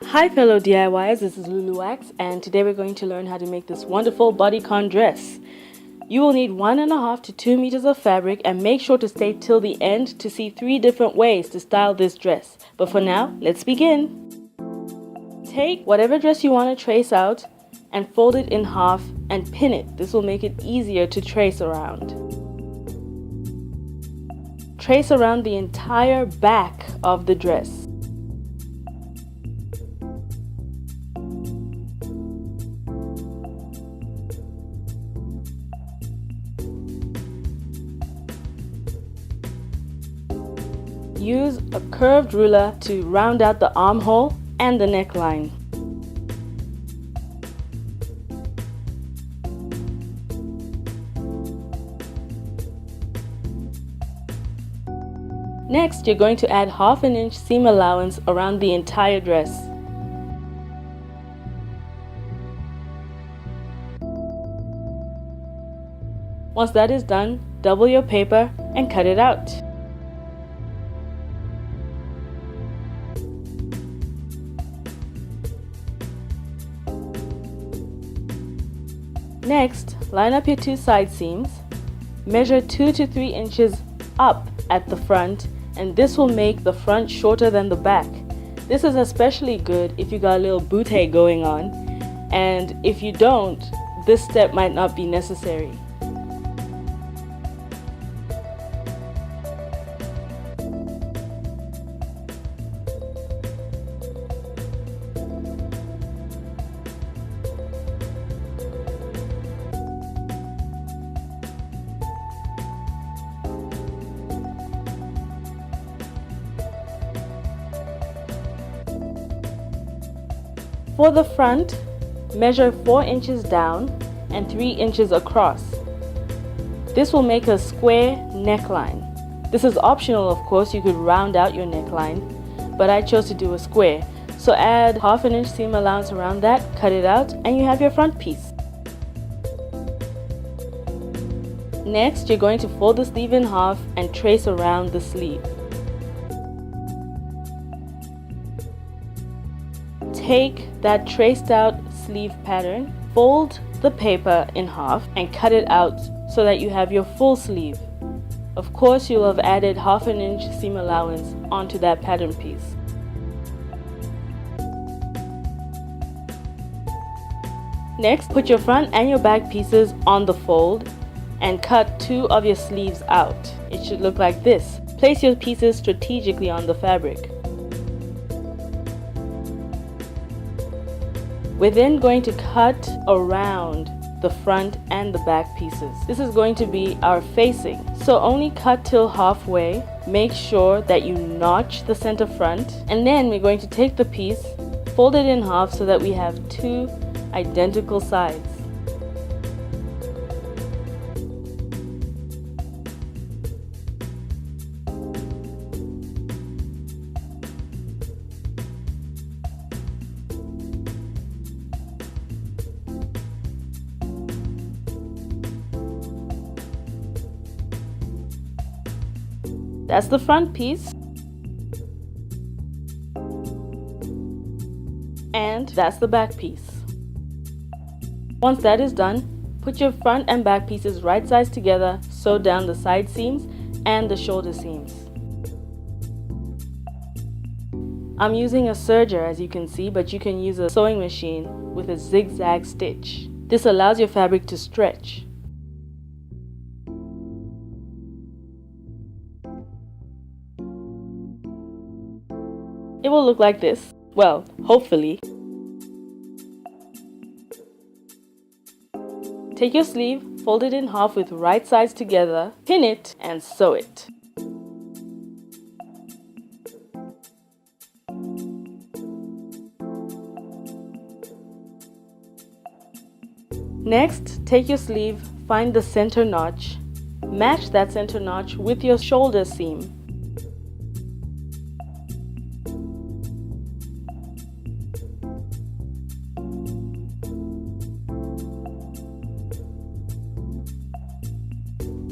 Hi fellow DIYers, this is Luluwax and today we're going to learn how to make this wonderful bodycon dress. You will need 1.5 to 2 meters of fabric and make sure to stay till the end to see 3 different ways to style this dress. But for now, let's begin. Take whatever dress you want to trace out and fold it in half and pin it. This will make it easier to trace around. Trace around the entire back of the dress. Use a curved ruler to round out the armhole and the neckline. Next, you're going to add 1/2 inch seam allowance around the entire dress. Once that is done, double your paper and cut it out. Next, line up your 2 side seams, measure 2 to 3 inches up at the front, and this will make the front shorter than the back. This is especially good if you got a little bootay going on, and if you don't, this step might not be necessary. For the front, measure 4 inches down and 3 inches across. This will make a square neckline. This is optional, of course, you could round out your neckline, but I chose to do a square. So add 1/2 inch seam allowance around that, cut it out, and you have your front piece. Next, you're going to fold the sleeve in half and trace around the sleeve. Take that traced out sleeve pattern, fold the paper in half and cut it out so that you have your full sleeve. Of course, you'll have added 1/2 inch seam allowance onto that pattern piece. Next, put your front and your back pieces on the fold and cut 2 of your sleeves out. It should look like this. Place your pieces strategically on the fabric. We're then going to cut around the front and the back pieces. This is going to be our facing, so only cut till halfway. Make sure that you notch the center front, and then we're going to take the piece, fold it in half so that we have 2 identical sides. That's the front piece, and that's the back piece. Once that is done, put your front and back pieces right sides together, sew down the side seams and the shoulder seams. I'm using a serger, as you can see, but you can use a sewing machine with a zigzag stitch. This allows your fabric to stretch. It will look like this. Well, hopefully. Take your sleeve, fold it in half with right sides together, pin it, and sew it. Next, take your sleeve, find the center notch, match that center notch with your shoulder seam.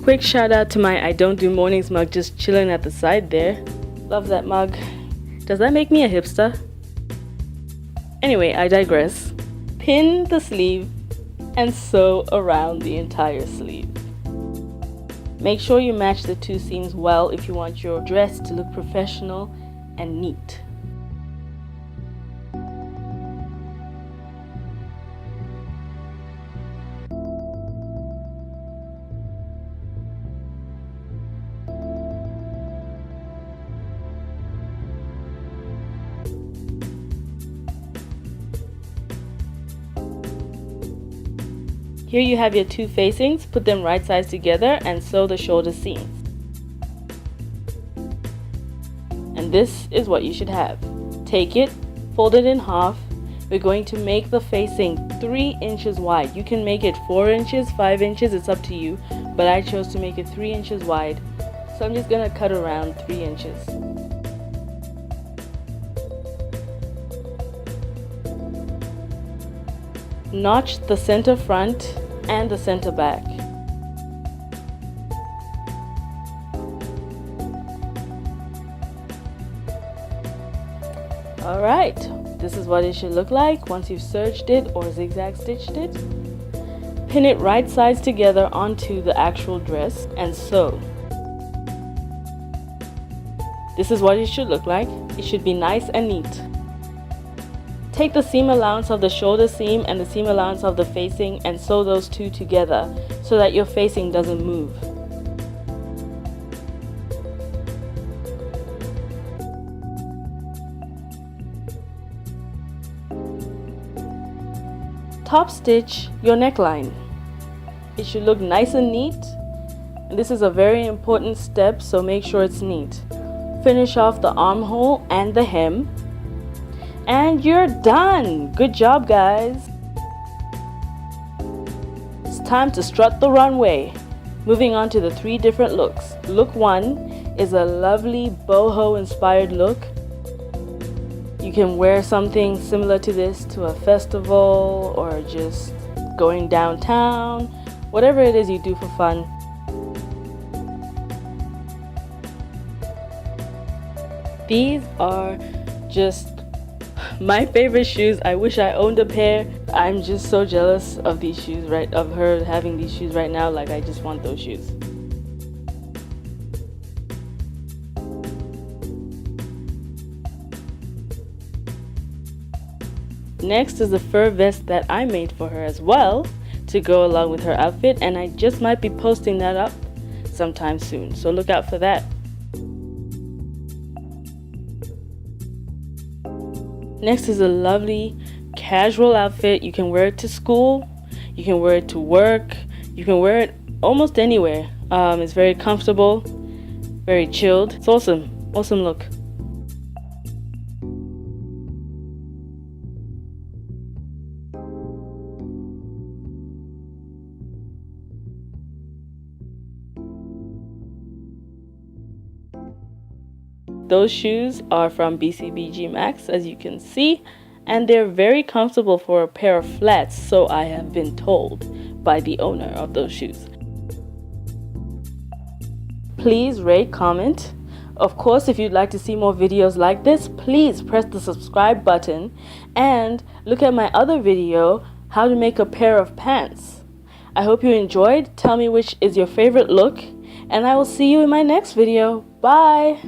Quick shout out to my I Don't Do Mornings mug just chilling at the side there. Love that mug. Does that make me a hipster? Anyway, I digress. Pin the sleeve and sew around the entire sleeve. Make sure you match the two seams well if you want your dress to look professional and neat. Here you have your two facings. Put them right sides together and sew the shoulder seams. And this is what you should have. Take it, fold it in half. We're going to make the facing 3 inches wide. You can make it 4 inches, 5 inches, it's up to you. But I chose to make it 3 inches wide. So I'm just going to cut around 3 inches. Notch the center front and the center back. Alright, this is what it should look like once you've serged it or zigzag stitched it. Pin it right sides together onto the actual dress and sew. This is what it should look like. It should be nice and neat. Take the seam allowance of the shoulder seam and the seam allowance of the facing and sew those two together so that your facing doesn't move. Top stitch your neckline. It should look nice and neat. And this is a very important step, so make sure it's neat. Finish off the armhole and the hem. And you're done! Good job, guys! It's time to strut the runway. Moving on to the 3 different looks. Look 1 is a lovely boho inspired look. You can wear something similar to this to a festival or just going downtown. Whatever it is you do for fun. These are just my favorite shoes. I wish I owned a pair. I'm just so jealous of these shoes, right? Of her having these shoes right now. Like, I just want those shoes. Next is the fur vest that I made for her as well to go along with her outfit, and I just might be posting that up sometime soon. So look out for that. Next is a lovely casual outfit. You can wear it to school, you can wear it to work, you can wear it almost anywhere. It's very comfortable, very chilled. It's awesome look. Those shoes are from BCBG Max, as you can see, and they're very comfortable for a pair of flats, so I have been told by the owner of those shoes. Please rate, comment. Of course, if you'd like to see more videos like this, please press the subscribe button and look at my other video, how to make a pair of pants. I hope you enjoyed. Tell me which is your favorite look, and I will see you in my next video. Bye!